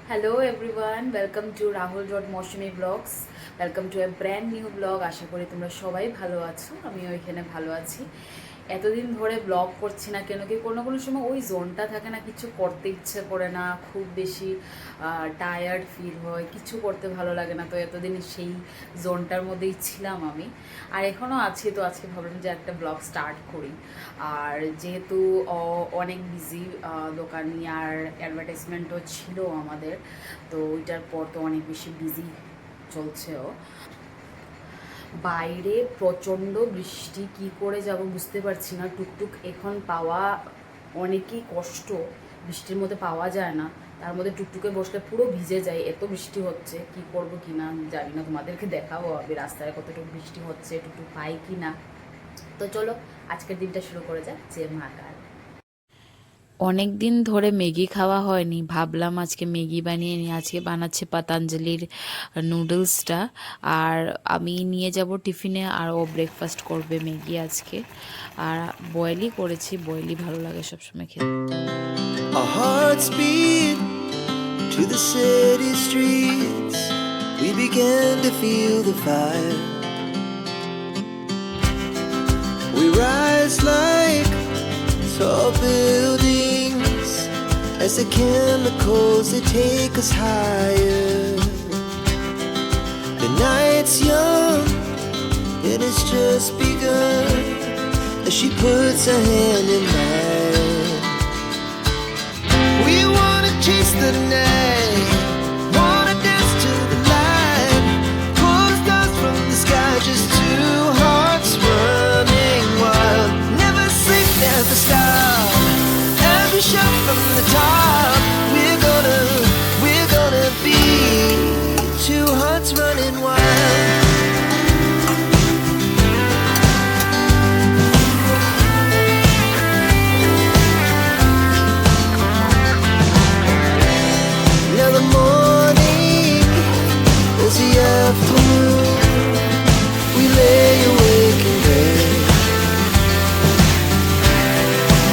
Hello everyone, welcome to Rahul dot Mousumi blogs. Welcome to a brand new blog. আশা করি তোমরা সবাই ভালো আছো, আমিও এখানে ভালো আছি। এতদিন ধরে ব্লগ করছি না কেন কি কোনো কোনো সময় ওই জোনটা থাকে না, কিছু করতে ইচ্ছে করে না, খুব বেশি টায়ার্ড ফিল হয়, কিছু করতে ভালো লাগে না। তো এতদিন সেই জোনটার মধ্যেই ছিলাম আমি, আর এখনও আছি। তো আজকে ভাবলাম যে একটা ব্লগ স্টার্ট করি। আর যেহেতু অনেক বিজি দোকানি আর অ্যাডভার্টাইজমেন্টও ছিল আমাদের, তো ওইটার পর তো অনেক বেশি বিজি চলছেও। বাইরে প্রচণ্ড বৃষ্টি, কি করে যাব বুঝতে পারছি না। টুকটুক এখন পাওয়া অনেকই কষ্ট, বৃষ্টির মধ্যে পাওয়া যায় না। তার মধ্যে টুকটুকে বসলে পুরো ভিজে যায়, এত বৃষ্টি হচ্ছে। কি করব কি না জানি না, তোমাদেরকে দেখাবো আমি রাস্তায় কতটুকু বৃষ্টি হচ্ছে, টুকটুক পাই কি না। তো চলো আজকের দিনটা শুরু করে যাক। যে মহাকাল, অনেক দিন ধরে ম্যাগি খাওয়া হয়নি, ভাবলাম আজকে ম্যাগি বানিয়ে নিই। আজকে বানাচ্ছে পতঞ্জলির নুডলসটা, আর আমি নিয়ে যাব টিফিনে, আর ও ব্রেকফাস্ট করবে ম্যাগি আজকে। আর বয়েলই করেছি, বয়েলই ভালো লাগে সবসময় খেতে। Our hearts beat to the city streets. We began to feel the fire. We rise like tall buildings as the chemicals they take us higher. The night's young and it's just begun as she puts her hand in mine. We wanna chase the night, wanna dance to the light, pull the stars from the sky, just two hearts running wild. Never sleep, never stop, every shot from the top. We're gonna be two hearts running wild. Now the morning is the afternoon. We lay awake in bed.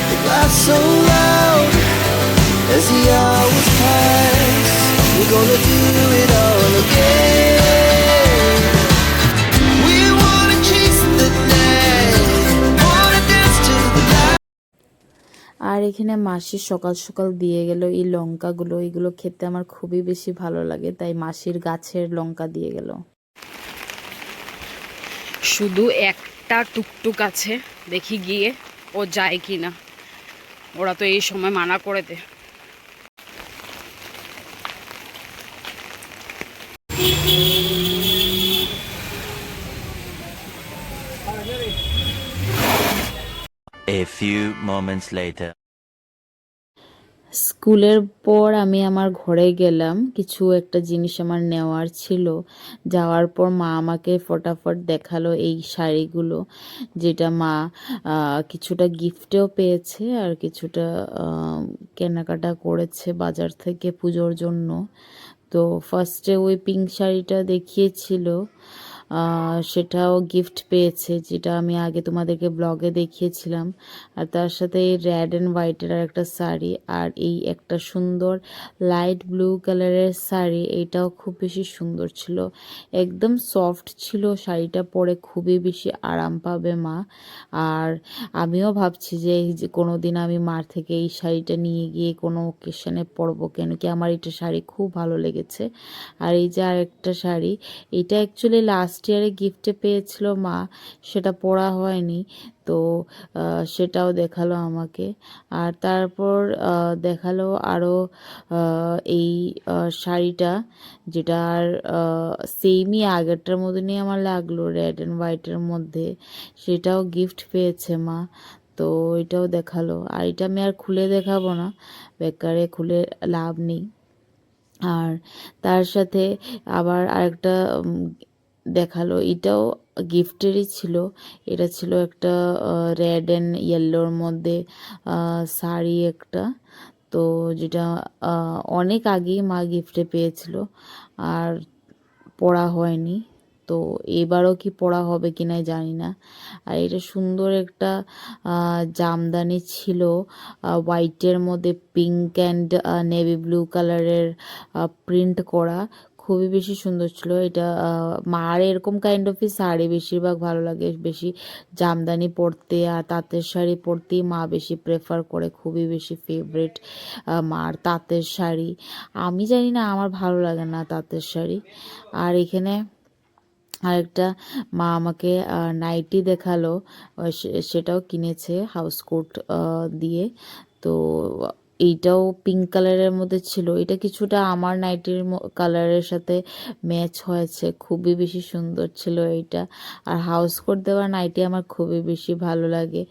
The laughs so loud as the hours pass. We're gonna do it all again. We wanna chase the night, wanna dance to the light. আর এখানে মাসির সকাল সকাল দিয়ে গেল এই লঙ্কাগুলো, এগুলো খেতে আমার খুবই বেশি ভালো লাগে, তাই মাসির গাছের লঙ্কা দিয়ে গেল। শুধু একটা টুকটুক আছে, দেখি গিয়ে ও যায় কি না। ওরা তো এই সময় মানা করে দেয়। A few moments later. স্কুলের পর আমি আমার ঘরে গেলাম, কিছু একটা জিনিস আমার নেওয়ার ছিল। যাওয়ার পর মা আমাকে ফটাফট দেখালো এই শাড়িগুলো, যেটা মা কিছুটা গিফটেও পেয়েছে আর কিছুটা কেনাকাটা করেছে বাজার থেকে পুজোর জন্য। তো ফার্স্টে ওই পিঙ্ক শাড়িটা দেখিয়েছিল, সেটাও গিফট পেয়েছে, যেটা আমি আগে তোমাদেরকে ব্লগে দেখিয়েছিলাম। আর তার সাথে এই রেড অ্যান্ড হোয়াইটের আর একটা শাড়ি, আর এই একটা সুন্দর লাইট ব্লু কালারের শাড়ি, এইটাও খুব বেশি সুন্দর ছিল, একদম সফট ছিল। শাড়িটা পরে খুবই বেশি আরাম পাবে মা। আর আমিও ভাবছি যে এই যে কোনো দিন আমি মার থেকে এই শাড়িটা নিয়ে গিয়ে কোনো ওকেশনে পরবো, কেন কি আমার এটা শাড়ি খুব ভালো লেগেছে। আর এই যে আরেকটা শাড়ি, এটা অ্যাকচুয়ালি লাস্ট ইয়ারে গিফটে পেয়েছিল মা, সেটা পরা হয়নি। তো সেটাও দেখালো আমাকে। আর তারপর দেখালো আরও এই শাড়িটা, যেটা আর সেমই আগেরটার মতনই আমার লাগলো, রেড অ্যান্ড হোয়াইটের মধ্যে, সেটাও গিফট পেয়েছে মা। তো এটাও দেখালো, আর এটা আমি আর খুলে দেখাবো না, বেকারে খুলে লাভ নেই। আর তার সাথে আবার আরেকটা দেখালো, এটাও গিফটেরই ছিল। এটা ছিল একটা রেড অ্যান্ড ইয়েলোর মধ্যে শাড়ি একটা, তো যেটা অনেক আগেই মা গিফটে পেয়েছিল আর পরা হয়নি। তো এবারও কি পরা হবে কিনা জানি না। আর এটা সুন্দর একটা জামদানি ছিল, হোয়াইটের মধ্যে পিঙ্ক অ্যান্ড নেভি ব্লু কালারের প্রিন্ট করা, খুবই বেশি সুন্দর ছিল এটা। মার এরকম কাইন্ড অফই শাড়ি বেশিরভাগ ভালো লাগে, বেশি জামদানি পরতে আর তাঁতের শাড়ি পরতেই মা বেশি প্রেফার করে, খুবই বেশি ফেভারিট মার তাঁতের শাড়ি। আমি জানি না, আমার ভালো লাগে না তাঁতের শাড়ি। আর এখানে আরেকটা মা আমাকে নাইটি দেখালো, সেটাও কিনেছে হাউস কোট দিয়ে। তো এইটাও পিঙ্ক কালারের মধ্যে ছিল, এটা কিছুটা আমার নাইটির কালারের সাথে ম্যাচ হয়েছে, খুবই বেশি সুন্দর ছিল এইটা। আর হাউস কোট দেওয়া নাইটি আমার খুবই বেশি ভালো লাগে।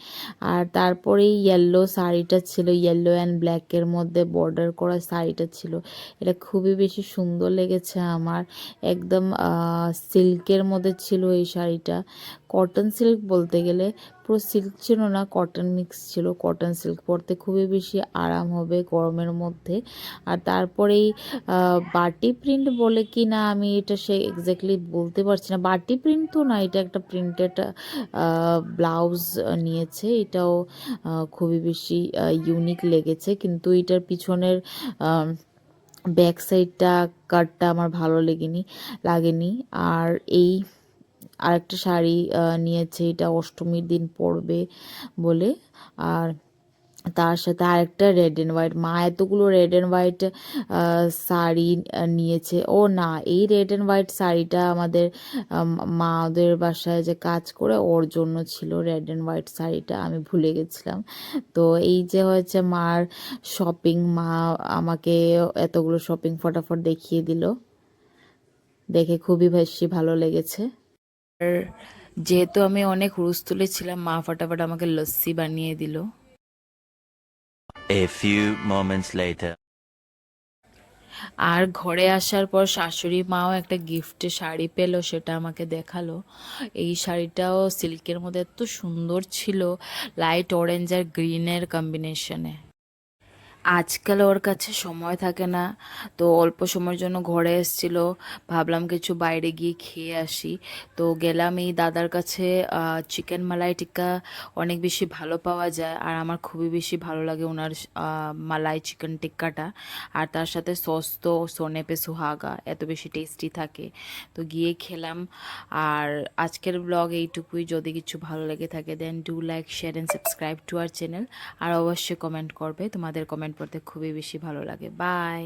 আর তারপরে ইয়েলো শাড়িটা ছিল, ইয়েলো অ্যান্ড ব্ল্যাকের মধ্যে বর্ডার করা শাড়িটা ছিল, এটা খুবই বেশি সুন্দর লেগেছে আমার। একদম সিল্কের মধ্যে ছিল এই শাড়িটা, কটন সিল্ক বলতে গেলে, পুরো সিল্ক ছিল না, কটন মিক্স ছিল। কটন সিল্ক পরতে খুবই বেশি আরাম হবে গরমের মধ্যে। আর তারপরেই বাটি প্রিন্ট বলে কি না, আমি এটা সে এক্স্যাক্টলি বলতে পারছি না, বাটি প্রিন্ট তো না, এটা একটা প্রিন্টেড ব্লাউজ নিয়েছে। এটাও খুবই বেশি ইউনিক লেগেছে, কিন্তু এটার পিছনের ব্যাক সাইডটা কাটটা আমার ভালো লাগেনি। আর এই আরেকটা শাড়ি নিয়েছে, এটা অষ্টমীর দিন পরবে বলে। আর তার সাথে আরেকটা রেড অ্যান্ড হোয়াইট, মা এতগুলো রেড অ্যান্ড হোয়াইট শাড়ি নিয়েছে। ও না, এই রেড অ্যান্ড হোয়াইট শাড়িটা আমাদের মাদের বাসায় যে কাজ করে ওর জন্য ছিল রেড অ্যান্ড হোয়াইট শাড়িটা, আমি ভুলে গেছিলাম। তো এই যে হচ্ছে মার শপিং, মা আমাকে এতগুলো শপিং ফটাফট দেখিয়ে দিল, দেখে খুবই বেশি ভালো লেগেছে। আর যেহেতু আমি অনেক হুলস্থুলে ছিলাম, মা ফটাফট আমাকে লস্যি বানিয়ে দিল। A few moments later. আর ঘরে আসার পর শাশুড়ি মাও একটা গিফটে শাড়ি পেলো, সেটা আমাকে দেখালো। এই শাড়িটাও সিল্কের মধ্যে এত সুন্দর ছিল, লাইট অরেঞ্জ আর গ্রিনের কম্বিনেশনে। আজকাল ওর কাছে সময় থাকে না, তো অল্প সময়ের জন্য ঘরে এসেছিল, ভাবলাম কিছু বাইরে গিয়ে খেয়ে আসি। তো গেলাম এই দাদার কাছে। চিকেন মালাই টিক্কা অনেক বেশি ভালো পাওয়া যায়, আর আমার খুবই বেশি ভালো লাগে ওনার মালাই চিকেন টিক্কাটা। আর তার সাথে সস তো সোনে পে সুহাগা, এত বেশি টেস্টি থাকে। তো গিয়ে খেলাম। আর আজকের ব্লগ এইটুকুই, যদি কিছু ভালো লেগে থাকে then do like, share and subscribe to our channel. আর অবশ্যই কমেন্ট করবে, তোমাদের কমেন্ট পড়তে খুবই বেশি ভালো লাগে। বাই।